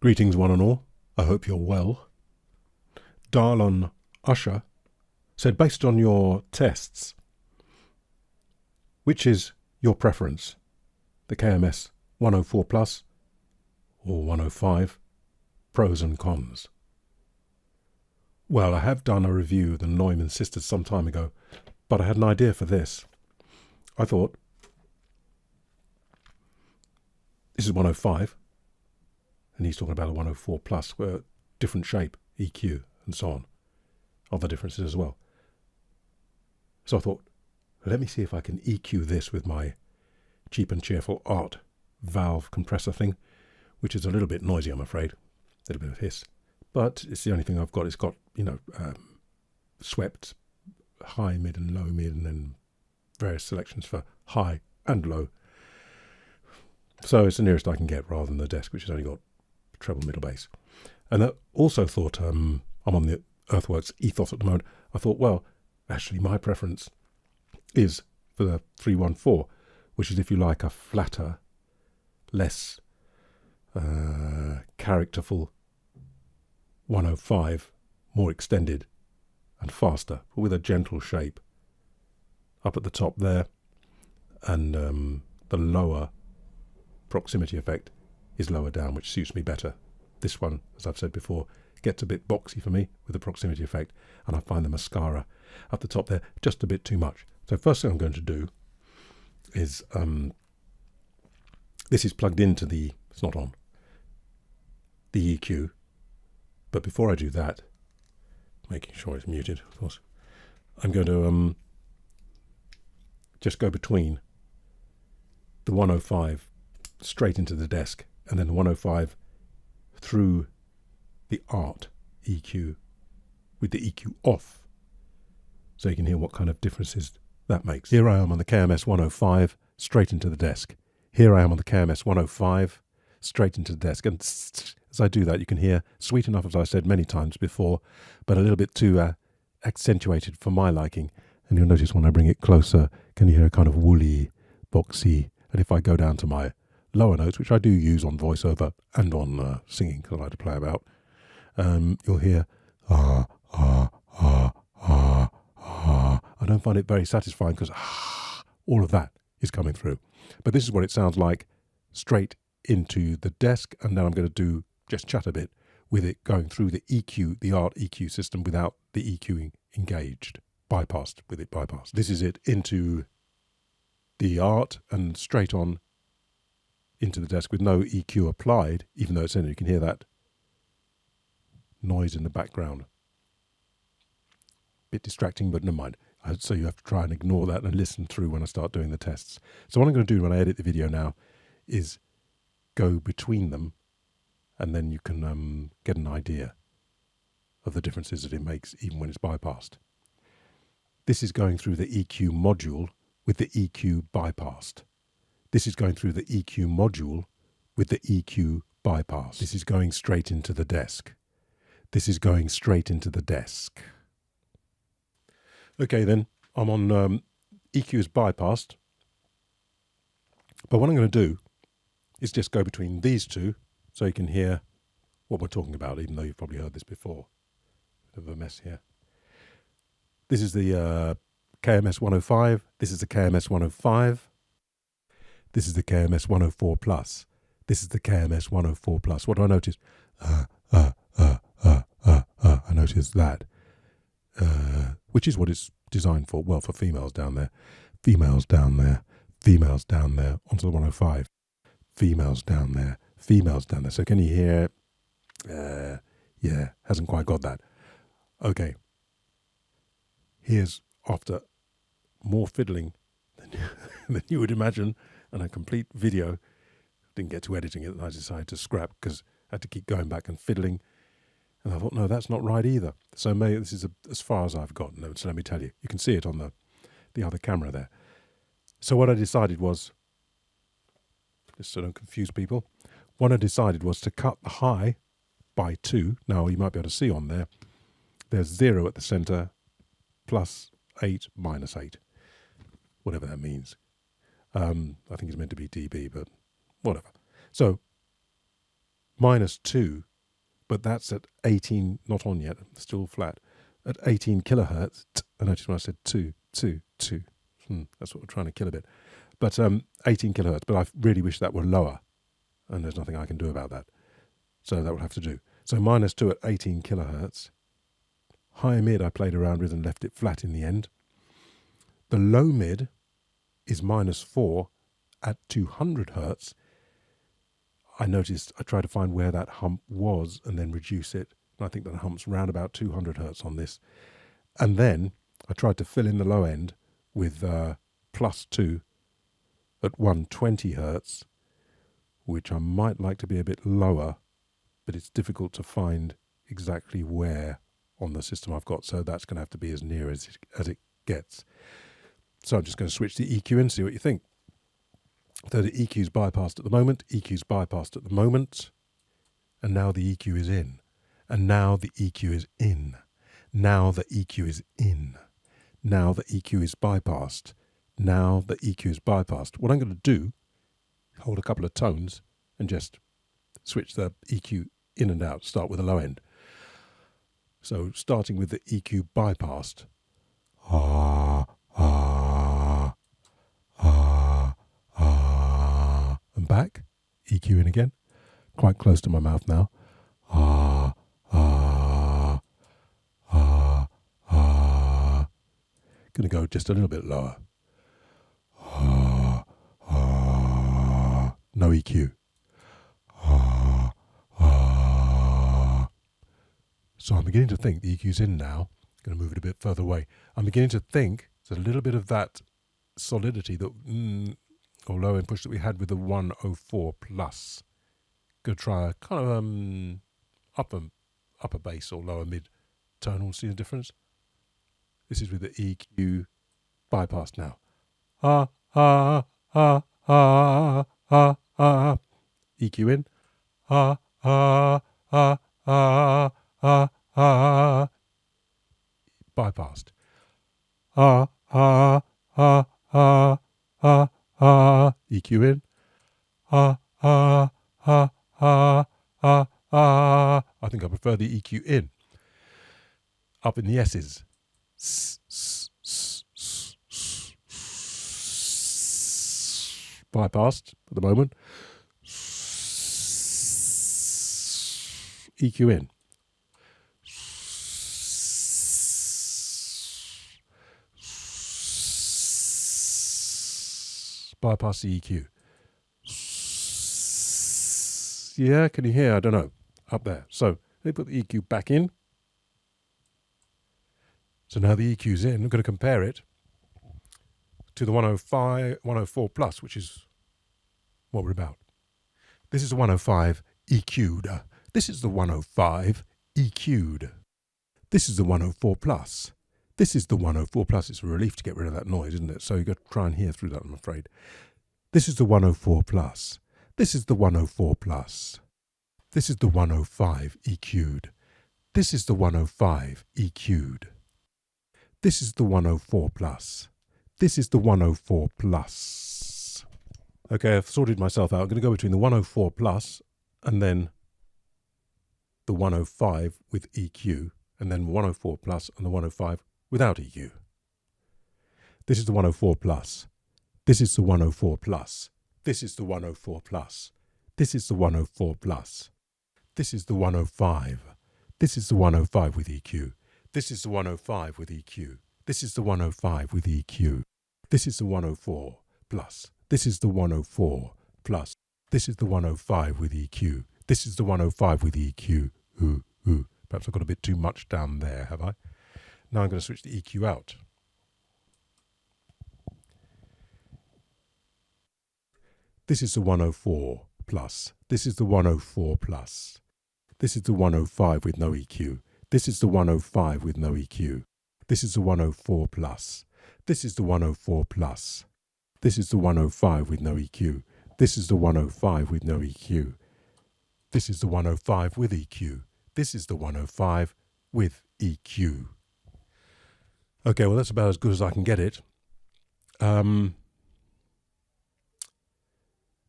Greetings one and all, I hope you're well. Darlon Usher said, based on your tests, which is your preference, the KMS 104 Plus or 105, pros and cons? Well, I have done a review of the Neumann sisters some time ago, but I had an idea for this. I thought, this is 105, and he's talking about a 104 Plus, where different shape, EQ, and so on. Other differences as well. So I thought, let me see if I can EQ this with my cheap and cheerful Art valve compressor thing, which is a little bit noisy, I'm afraid. A little bit of hiss. But it's the only thing I've got. It's got, swept, high, mid, and low mid, and then various selections for high and low. So it's the nearest I can get rather than the desk, which has only got treble middle bass. And I also thought, I'm on the Earthworks ethos at the moment. I thought, well, actually my preference is for the 314, which is, if you like, a flatter, less characterful 105, more extended and faster, but with a gentle shape up at the top there, and the lower proximity effect is lower down, which suits me better. This one, as I've said before, gets a bit boxy for me with the proximity effect, and I find the mascara up the top there just a bit too much. So first thing I'm going to do is, this is plugged into it's not on, the EQ, but before I do that, making sure it's muted, of course, I'm going to just go between the 105 straight into the desk, and then the 105 through the Art EQ with the EQ off, so you can hear what kind of differences that makes. Here I am on the KMS 105 straight into the desk. Here I am on the KMS 105 straight into the desk, and as I do that you can hear, sweet enough as I said many times before, but a little bit too accentuated for my liking. And you'll notice when I bring it closer, can you hear a kind of woolly, boxy, and if I go down to my lower notes, which I do use on voiceover and on singing, because I like to play about, you'll hear I don't find it very satisfying, because all of that is coming through. But this is what it sounds like straight into the desk, and then I'm going to just chat a bit with it going through the EQ, the Art EQ system, without the EQing engaged, bypassed, with it bypassed. This is it into the Art and straight on into the desk with no EQ applied, even though it's in it. You can hear that noise in the background. Bit distracting, but never mind. So you have to try and ignore that and listen through when I start doing the tests. So what I'm going to do when I edit the video now is go between them, and then you can get an idea of the differences that it makes even when it's bypassed. This is going through the EQ module with the EQ bypassed. This is going through the EQ module with the EQ bypass. This is going straight into the desk. This is going straight into the desk. Okay then, I'm on EQ is bypassed. But what I'm going to do is just go between these two so you can hear what we're talking about, even though you've probably heard this before. Bit of a mess here. This is the KMS 105. This is the KMS 105. This is the KMS 104 Plus. This is the KMS 104 Plus. What do I notice? I notice that. Which is what it's designed for. Well, for females down there. Females down there. Females down there. Onto the 105. Females down there. Females down there. So can you hear? Yeah, hasn't quite got that. Okay. Here's, after more fiddling than you would imagine, and a complete video, didn't get to editing it, and I decided to scrap because I had to keep going back and fiddling. And I thought, no, that's not right either. So maybe this is as far as I've gotten. So let me tell you, you can see it on the other camera there. So what I decided was, just so I don't confuse people, what I decided was to cut the high by 2. Now you might be able to see on there, there's 0 at the center, plus 8, minus 8, whatever that means. I think it's meant to be dB, but whatever. So -2, but that's at 18, not on yet, still flat, at 18 kilohertz. I noticed when I said 2. That's what we're trying to kill a bit. But 18 kilohertz, but I really wish that were lower, and there's nothing I can do about that. So that would have to do. So -2 at 18 kilohertz. High mid I played around with and left it flat in the end. The low mid is -4 at 200 hertz. I noticed I tried to find where that hump was and then reduce it. And I think that hump's round about 200 hertz on this. And then I tried to fill in the low end with +2 at 120 hertz, which I might like to be a bit lower, but it's difficult to find exactly where on the system I've got, so that's going to have to be as near as it gets. So I'm just going to switch the EQ in, see what you think. So the EQ's bypassed at the moment, EQ's bypassed at the moment, and now the EQ is in. And now the EQ is in. Now the EQ is in. Now the EQ is bypassed. Now the EQ is bypassed. What I'm going to do, hold a couple of tones and just switch the EQ in and out, start with the low end. So starting with the EQ bypassed. And back. EQ in again. Quite close to my mouth now. Going to go just a little bit lower. No EQ. So I'm beginning to think the EQ's in now. Going to move it a bit further away. I'm beginning to think there's a little bit of that solidity that or low end push that we had with the 104 plus. Going to try a kind of upper bass or lower mid tonal. See the difference? This is with the EQ bypass now. EQ in. Bypassed. EQ in. I think I prefer the EQ in. Up in the S's. Bypassed at the moment. EQ in. Bypass the EQ. Yeah, can you hear? I don't know. Up there. So let me put the EQ back in. So now the EQ's in. I'm going to compare it to the 104 plus, which is what we're about. This is the 105 EQ'd. This is the 105 EQ'd. This is the 104 plus. This is the 104 plus. It's a relief to get rid of that noise, isn't it? So you've got to try and hear through that, I'm afraid. This is the 104 plus. This is the 104 plus. This is the 105 EQ'd. This is the 105 EQ'd. This is the 104 plus. This is the 104 plus. Okay, I've sorted myself out. I'm going to go between the 104 plus and then the 105 with EQ, and then 104 plus and the 105 without EQ. This is the 104 plus. This is the 104 plus. This is the 104 plus. This is the 104 plus. This is the 105. This is the 105 with EQ. This is the 105 with EQ. This is the 105 with EQ. This is the 104 plus. This is the 104 plus. This is the 105 with EQ. This is the 105 with EQ. Perhaps I've got a bit too much down there, have I? Now I'm going to switch the EQ out. This is the 104 plus. This is the 104 plus. This is the 105 with no EQ. This is the 105 with no EQ. This is the 104 plus. This is the 104 plus. This is the 105 with no EQ. This is the 105 with no EQ. This is the 105 with EQ. This is the 105 with EQ. Okay, well that's about as good as I can get it.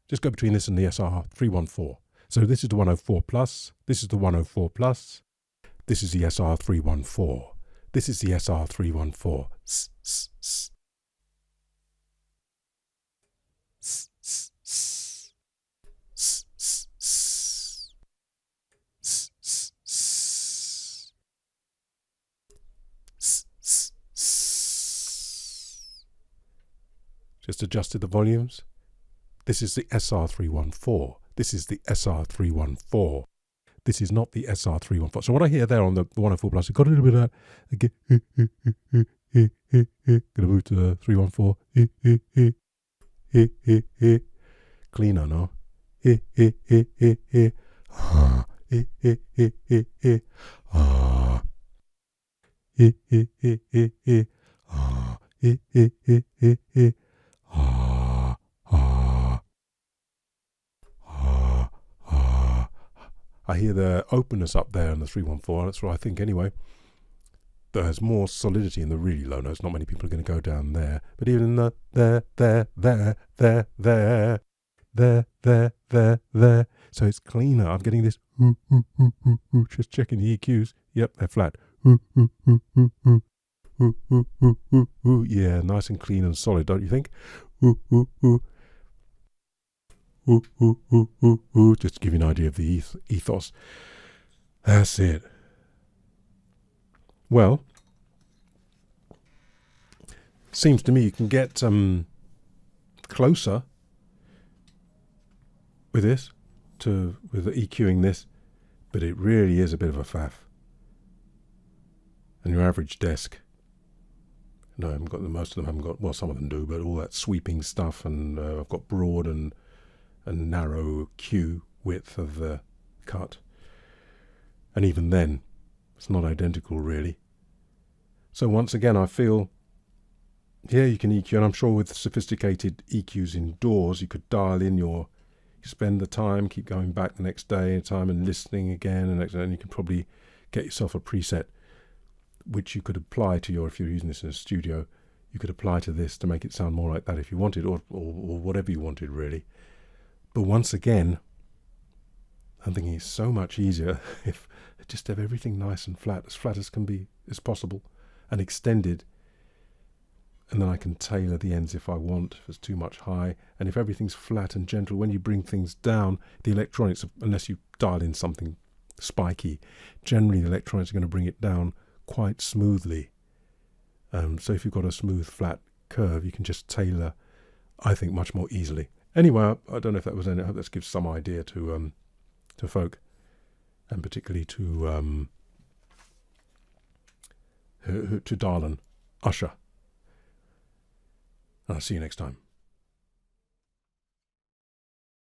Just go between this and the SR314. So this is the 104 plus, this is the 104 plus, this is the SR314, this is the SR314. Just adjusted the volumes. This is the SR314. This is the SR314. This is not the SR314. So what I hear there on the 104 plus, I've got a little bit of that. Gonna move to the 314. Cleaner, no? I hear the openness up there in the 314, that's what I think anyway. There's more solidity in the really low notes. Not many people are going to go down there. But even in the there. So it's cleaner. I'm getting this. Just checking the EQs. Yep, they're flat. Yeah, nice and clean and solid, don't you think? Just to give you an idea of the ethos. That's it. Well, seems to me you can get closer with this, with EQing this, but it really is a bit of a faff. And your average desk, no, I haven't got most of them haven't got, well, some of them do, but all that sweeping stuff, and I've got broad and narrow Q width of the cut, and even then it's not identical really. So once again I feel, yeah, you can EQ, and I'm sure with sophisticated EQs indoors you could dial in you spend the time, keep going back the next day and listening again, and you can probably get yourself a preset which you could apply to your, if you're using this in a studio, you could apply to this to make it sound more like that if you wanted, or whatever you wanted really. But once again, I'm thinking it's so much easier if just have everything nice and flat as can be as possible, and extended, and then I can tailor the ends if I want, if it's too much high, and if everything's flat and gentle, when you bring things down, the electronics, unless you dial in something spiky, generally the electronics are going to bring it down quite smoothly. So if you've got a smooth flat curve, you can just tailor, I think, much more easily. Anyway, I don't know if that was any, I hope this gives some idea to folk, and particularly to Darlan Usher. I'll see you next time.